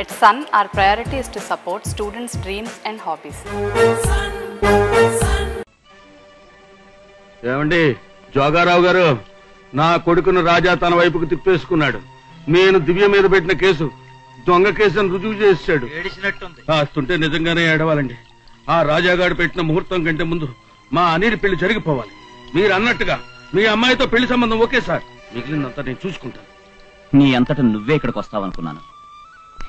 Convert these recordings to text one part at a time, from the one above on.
At Sun, our priority is to support students' dreams and hobbies. ఏమండి జోగారావు గారు, నా కొడుకును రాజా తన వైపుకు తిప్పేసుకున్నాడు. నేను దివ్య మీద పెట్టిన కేసు దొంగ కేసు అని రుజువు చేశాడు. ఆస్తుంటే నిజంగానే ఏడవాలండి. ఆ రాజాగాడు పెట్టిన ముహూర్తం కంటే ముందు మా అనిల్ పెళ్లి జరిగిపోవాలి. మీరు అన్నట్టుగా మీ అమ్మాయితో పెళ్లి సంబంధం ఓకే సార్, మిగిలినంతా నేను చూసుకుంటాను. నీ అంతటా నువ్వే ఇక్కడికి వస్తావనుకున్నాను,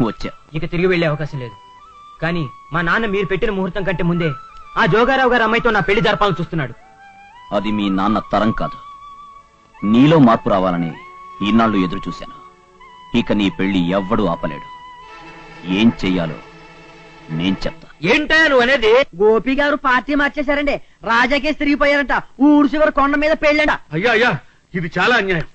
వచ్చా. ఇక తిరిగి వెళ్లే అవకాశం లేదు. కానీ మా నాన్న మీరు పెట్టిన ముహూర్తం కంటే ముందే ఆ జోగారావు గారు అమ్మాయితో నా పెళ్లి జరపాలని చూస్తున్నాడు. అది మీ నాన్న తరం కాదు, నీలో మార్పు రావాలని ఈనాళ్లు ఎదురు చూశాను. ఇక నీ పెళ్లి ఎవ్వడూ ఆపలేడు. ఏం చెయ్యాలో నేను చెప్తా. ఏంటా నువ్వు అనేది? గోపి గారు పార్టీ మార్చేశారండి. రాజాకే తిరిగిపోయారంట. ఊరు చివరి కొండ మీద పెళ్ళంట. అయ్యా అయ్యా, ఇది చాలా అన్యాయం.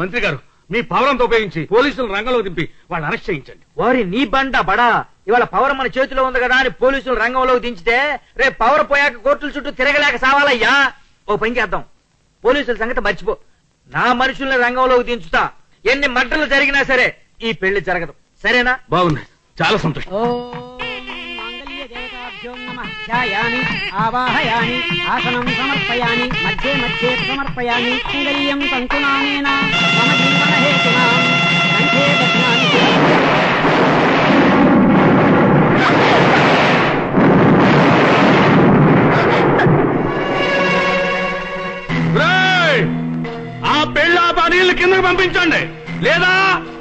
మంత్రి గారు, మీ పవరంతో ఉపయోగించి పోలీసులు రంగంలో దింపి వాళ్ళని అరెస్ట్ చేయించండి. వారి నీ బండ బడా, ఇవాళ పవర్ మన చేతిలో ఉంది కదా అని పోలీసులు రంగంలోకి దించితే రేపు పవర్ పోయాక కోర్టుల చుట్టూ తిరగలేక సావాలయ్యా. ఓ పని చేద్దాం, పోలీసుల సంగతి మర్చిపో. నా మనుషుల్ని రంగంలోకి దించుతా. ఎన్ని మడ్డలు జరిగినా సరే ఈ పెళ్లి జరగదు, సరేనా? బాగుంది, చాలా సంతోషం. ధ్యాయామి ఆవాహయామి ఆసనం సమర్పయామి మధ్యే మధ్యే సమర్పయామి మంగళ్యం సంకునానేన మమ జీవన హేతునా కంఠే బధ్నామి. ఆ పెళ్ళ నీళ్లు కిందకు పంపించండి, లేదా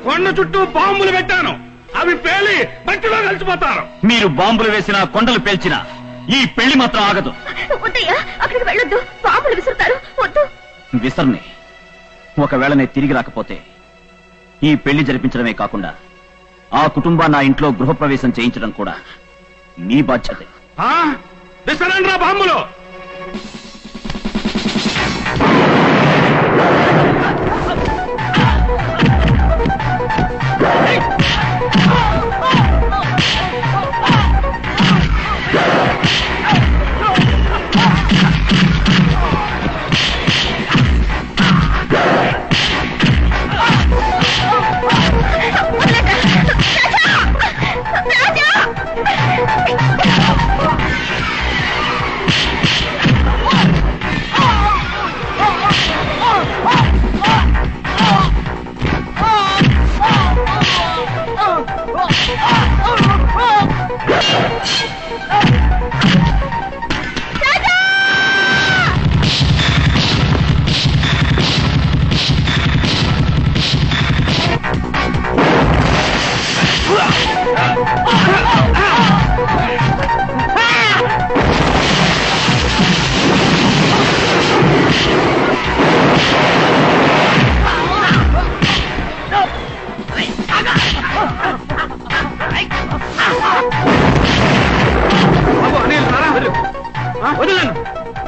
కొండ చుట్టూ బాంబులు పెట్టాను, అవి పేలి మట్టిలో కలిసిపోతారు. మీరు బాంబులు వేసినా కొండలు పేల్చినా ఈ పెళ్లి మాత్రం ఆగదు. అక్కడికి వెళ్ళొద్దు, బాంబులు విసురుతారు. వద్దు. విసర్ని ఒకవేళ నేను తిరిగి రాకపోతే ఈ పెళ్లి జరిపించడమే కాకుండా ఆ కుటుంబాన్ని ఆ ఇంట్లో గృహప్రవేశం చేయించడం కూడా మీ బాధ్యతే. విసరండి రా బాంబులు.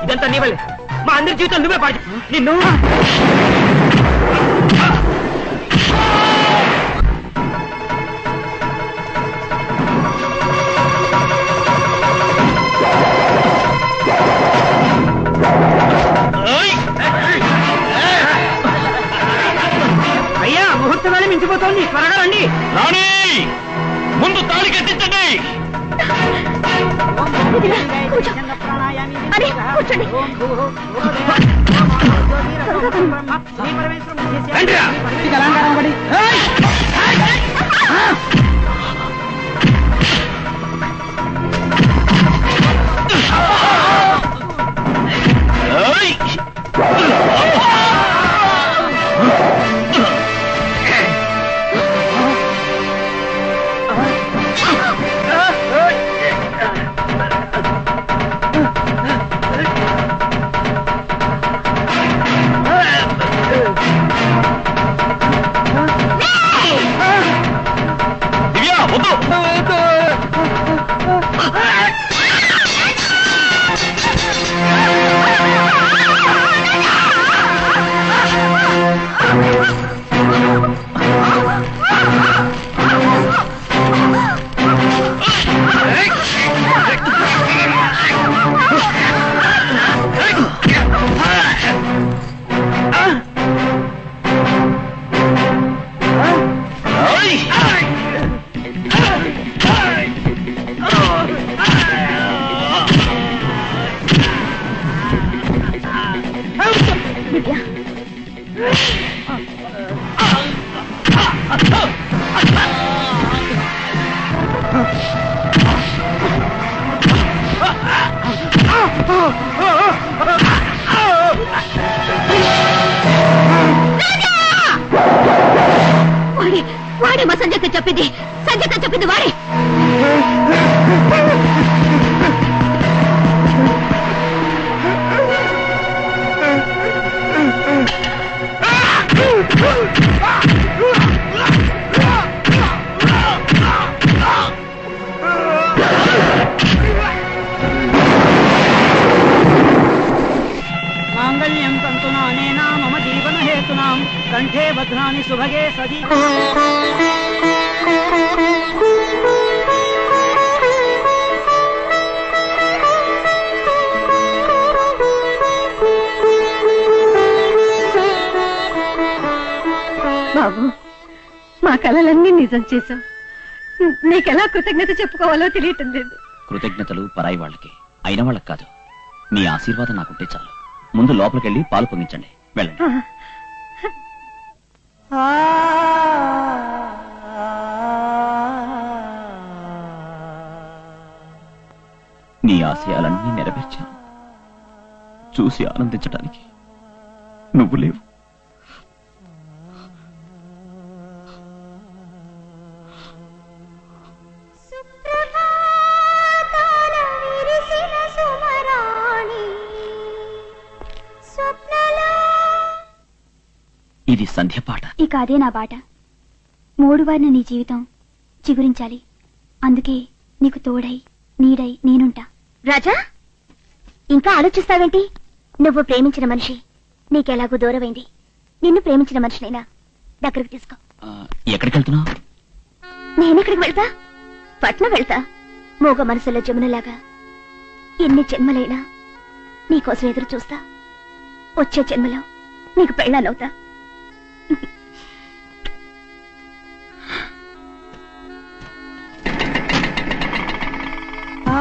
ఇదంతా నీ వల్లే. మా అందరి జీవితం నువ్వే పాడు. నిన్ను అయ్యా, ముహూర్తగానే మించిపోతోంది, త్వరగా రండి. రాణి, ముందు తాళి కట్టించండి. బాధ్యత చెప్పింది వాడే. మాంగళ్యం తంతునా నేనా మమ జీవన హేతునాం కంఠే భద్రాని శుభగే సది. బాబు, మా కలలన్నీ నిజం చేశావు. నీకెలా కృతజ్ఞత చెప్పుకోవాలో తెలియటం లేదు. కృతజ్ఞతలు పరాయి వాళ్ళకి, అయిన వాళ్ళకి కాదు. నీ ఆశీర్వాదం నాకుంటే చాలు. ముందు లోపలికెళ్ళి పాలు పొంగించండి, వెళ్ళండి. నీ ఆశయాలన్నీ నెరవేర్చాను. చూసి ఆనందించడానికి నువ్వు లేవు. ఇది సంధ్య పాట. ఇక అదే నా బాట. మూడువారిన నీ జీవితం చిగురించాలి. అందుకే నీకు తోడై నీడై నేనుంటా. రాజా, ఇంకా ఆలోచిస్తావేంటి? నువ్వు ప్రేమించిన మనిషి నీకెలాగూ దూరమైంది. నిన్ను ప్రేమించిన మనిషినైనా దగ్గరికి తీసుకో. ఎక్కడికి వెళ్తున్నావు? నేనెక్కడికి వెళ్తా? పట్నం వెళ్తా. మూగ మనసులో జమునలాగా ఎన్ని జన్మలైనా నీకోసం ఎదురు చూస్తా. వచ్చే జన్మలో నీకు పెళ్ళానవుతా. ఆ